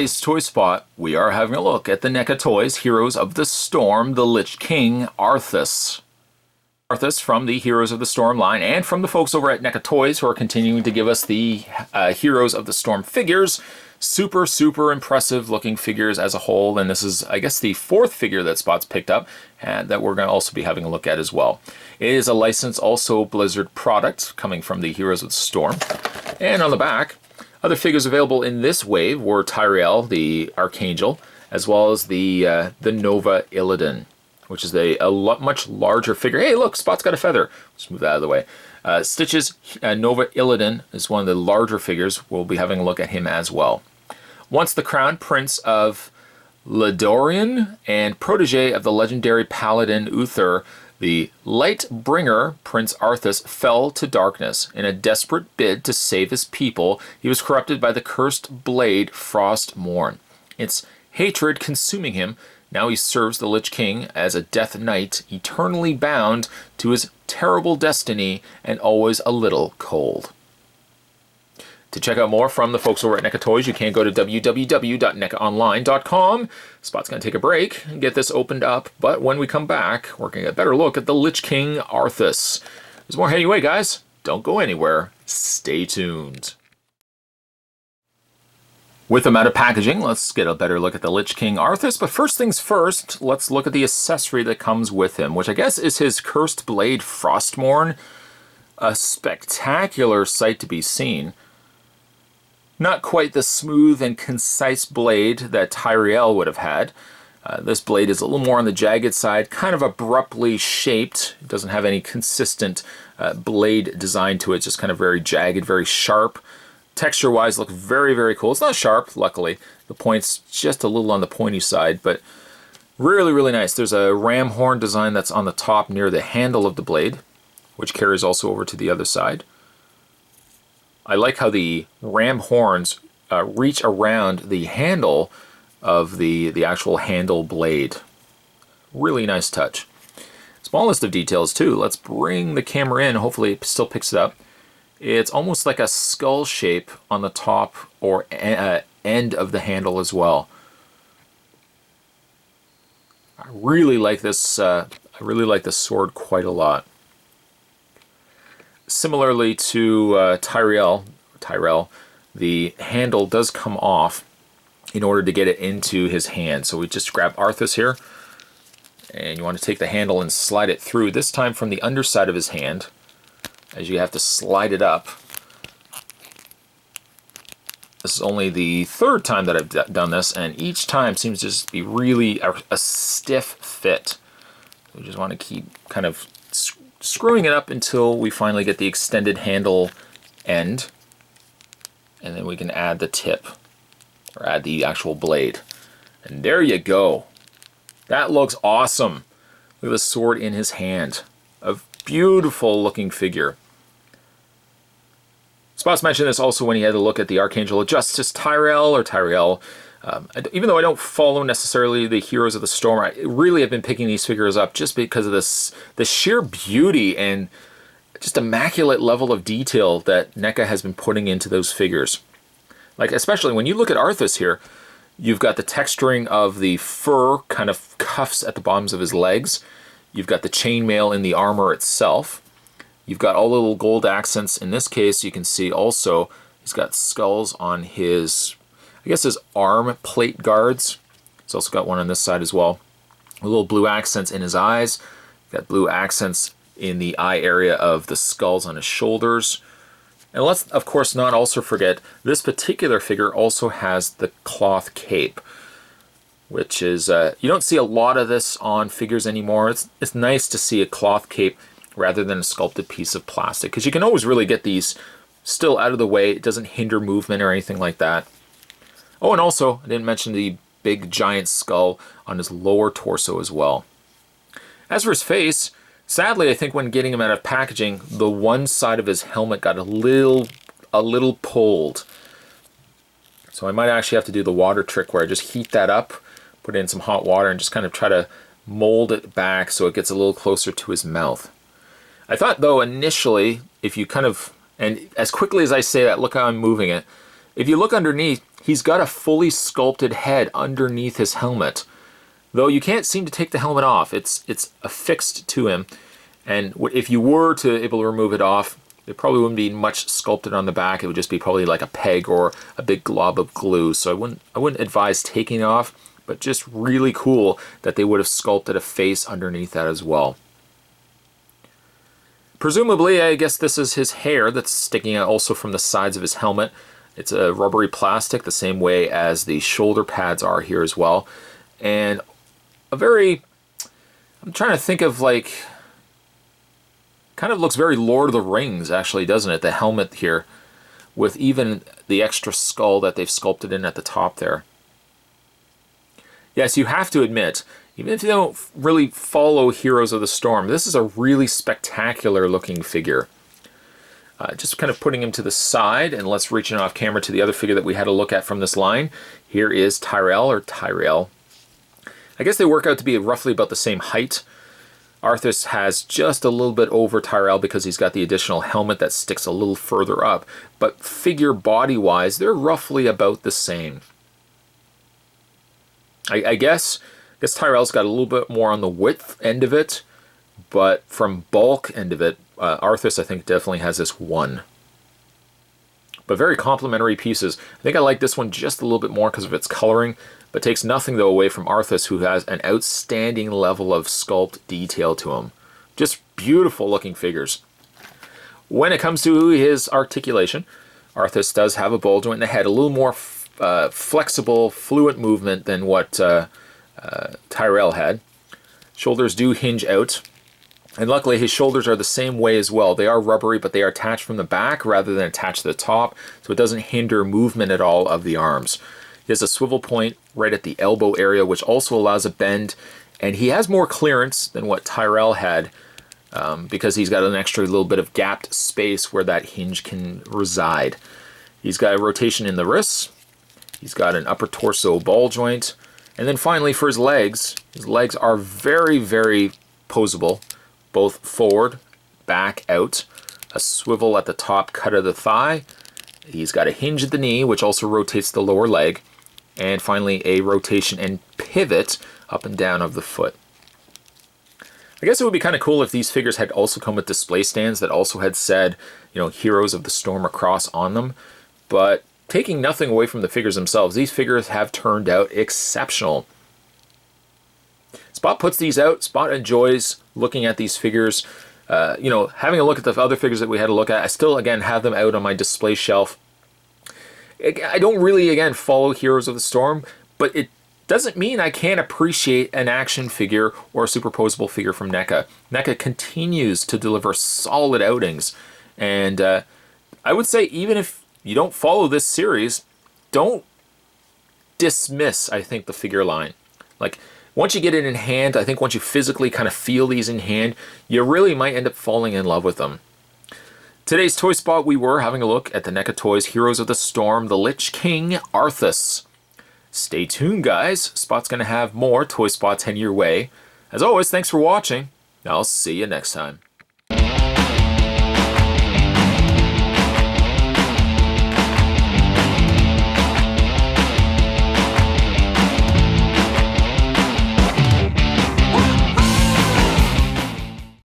today's toy spot, we are having a look at the NECA Toys Heroes of the Storm, the Lich King, Arthas. Arthas from the Heroes of the Storm line and from the folks over at NECA Toys who are continuing to give us the Heroes of the Storm figures. Super impressive looking figures as a whole, and this is, I guess, the fourth figure that Spot's picked up and that we're going to also be having a look at as well. It is a licensed, also Blizzard product coming from the Heroes of the Storm. And on the back, other figures available in this wave were Tyrael, the Archangel, as well as the Nova Illidan, which is a much larger figure. Hey, look, Spot's got a feather. Let's move that out of the way. Stitch's Nova Illidan is one of the larger figures. We'll be having a look at him as well. Once the crown prince of Ledorian and protege of the legendary paladin Uther, the Lightbringer, Prince Arthas, fell to darkness. In a desperate bid to save his people, he was corrupted by the cursed blade Frostmourne. Its hatred consuming him, now he serves the Lich King as a Death Knight, eternally bound to his terrible destiny and always a little cold. To check out more from the folks over at NECA Toys, you can go to www.necaonline.com. Spot's going to take a break and get this opened up, but when we come back, we're going to get a better look at the Lich King Arthas. There's more heading away, guys. Don't go anywhere. Stay tuned. With them out of packaging, let's get a better look at the Lich King Arthas. But first things first, let's look at the accessory that comes with him, which I guess is his cursed blade Frostmourne. A spectacular sight to be seen. Not quite the smooth and concise blade that Tyrael would have had. This blade is a little more on the jagged side, kind of abruptly shaped. It doesn't have any consistent blade design to it, just kind of very jagged, very sharp. Texture-wise, look very cool. It's not sharp, luckily. The point's just a little on the pointy side, but really nice. There's a ram horn design that's on the top near the handle of the blade, which carries also over to the other side. I like how the ram horns reach around the handle of the actual handle blade. Really nice touch. Smallest of details too. Let's bring the camera in. Hopefully it still picks it up. It's almost like a skull shape on the top or end of the handle as well. I really like this. I really like this sword quite a lot. Similarly to Tyrael, the handle does come off in order to get it into his hand. So we just grab Arthas here, and you want to take the handle and slide it through, this time from the underside of his hand, as you have to slide it up. This is only the third time that I've done this, and each time seems to just be really a stiff fit. We just want to keep kind of screwing it up until we finally get the extended handle end, and then we can add the tip, or add the actual blade. And there you go. That looks awesome. Look at the sword in his hand. A beautiful looking figure. Spots mentioned this also when he had a look at the Archangel of Justice Tyrael. Even though I don't follow necessarily the Heroes of the Storm, I really have been picking these figures up just because of the sheer beauty and just immaculate level of detail that NECA has been putting into those figures. Like, especially when you look at Arthas here, you've got the texturing of the fur kind of cuffs at the bottoms of his legs. You've got the chainmail in the armor itself. You've got all the little gold accents. In this case, you can see also he's got skulls on his, I guess, his arm plate guards. He's also got one on this side as well. Little blue accents in his eyes. Got blue accents in the eye area of the skulls on his shoulders. And let's, of course, not also forget, this particular figure also has the cloth cape, which is, you don't see a lot of this on figures anymore. It's nice to see a cloth cape rather than a sculpted piece of plastic, because you can always really get these still out of the way. It doesn't hinder movement or anything like that. Oh, and also, I didn't mention the big giant skull on his lower torso as well. As for his face, sadly, I think when getting him out of packaging, the one side of his helmet got a little pulled. So I might actually have to do the water trick where I just heat that up, put in some hot water, and just kind of try to mold it back so it gets a little closer to his mouth. I thought, though, initially, if you kind of, and as quickly as I say that, look how I'm moving it. If you look underneath, he's got a fully sculpted head underneath his helmet. Though you can't seem to take the helmet off. It's affixed to him. And if you were to able to remove it off, it probably wouldn't be much sculpted on the back. It would just be probably like a peg or a big glob of glue. So I wouldn't advise taking it off, but just really cool that they would have sculpted a face underneath that as well. Presumably, I guess this is his hair that's sticking out also from the sides of his helmet. It's a rubbery plastic, the same way as the shoulder pads are here as well. And a very, I'm trying to think of like, kind of looks very Lord of the Rings actually, doesn't it? The helmet here, with even the extra skull that they've sculpted in at the top there. Yes, you have to admit, even if you don't really follow Heroes of the Storm, this is a really spectacular looking figure. Just kind of putting him to the side, and let's reach in off camera to the other figure that we had a look at from this line. Here is Tyrell, or Tyrell. I guess they work out to be roughly about the same height. Arthas has just a little bit over Tyrell because he's got the additional helmet that sticks a little further up. But figure body-wise, they're roughly about the same. I guess Tyrell's got a little bit more on the width end of it, but from bulk end of it, Arthas, I think, definitely has this one. But very complementary pieces. I think I like this one just a little bit more because of its coloring, but takes nothing, though, away from Arthas, who has an outstanding level of sculpt detail to him. Just beautiful-looking figures. When it comes to his articulation, Arthas does have a ball joint in the head, a little more flexible, fluent movement than what Tyrell had. Shoulders do hinge out. And luckily, his shoulders are the same way as well. They are rubbery, but they are attached from the back rather than attached to the top, so it doesn't hinder movement at all of the arms. He has a swivel point right at the elbow area, which also allows a bend, and he has more clearance than what Tyrell had because he's got an extra little bit of gapped space where that hinge can reside. He's got a rotation in the wrists. He's got an upper torso ball joint. And then finally, for his legs are very, very posable. Both forward, back, out, a swivel at the top cut of the thigh. He's got a hinge at the knee, which also rotates the lower leg. And finally, a rotation and pivot up and down of the foot. I guess it would be kind of cool if these figures had also come with display stands that also had said, you know, Heroes of the Storm across on them. But taking nothing away from the figures themselves, these figures have turned out exceptional. Spot puts these out. Spot enjoys looking at these figures. You know, having a look at the other figures that we had a look at, I still, again, have them out on my display shelf. I don't really, again, follow Heroes of the Storm, but it doesn't mean I can't appreciate an action figure or a superposable figure from NECA. NECA continues to deliver solid outings. And I would say, even if you don't follow this series, don't dismiss, I think, the figure line. Like, once you get it in hand, I think once you physically kind of feel these in hand, you really might end up falling in love with them. Today's Toy Spot, we were having a look at the NECA Toys Heroes of the Storm, the Lich King, Arthas. Stay tuned, guys. Spot's going to have more Toy Spots heading your way. As always, thanks for watching. I'll see you next time.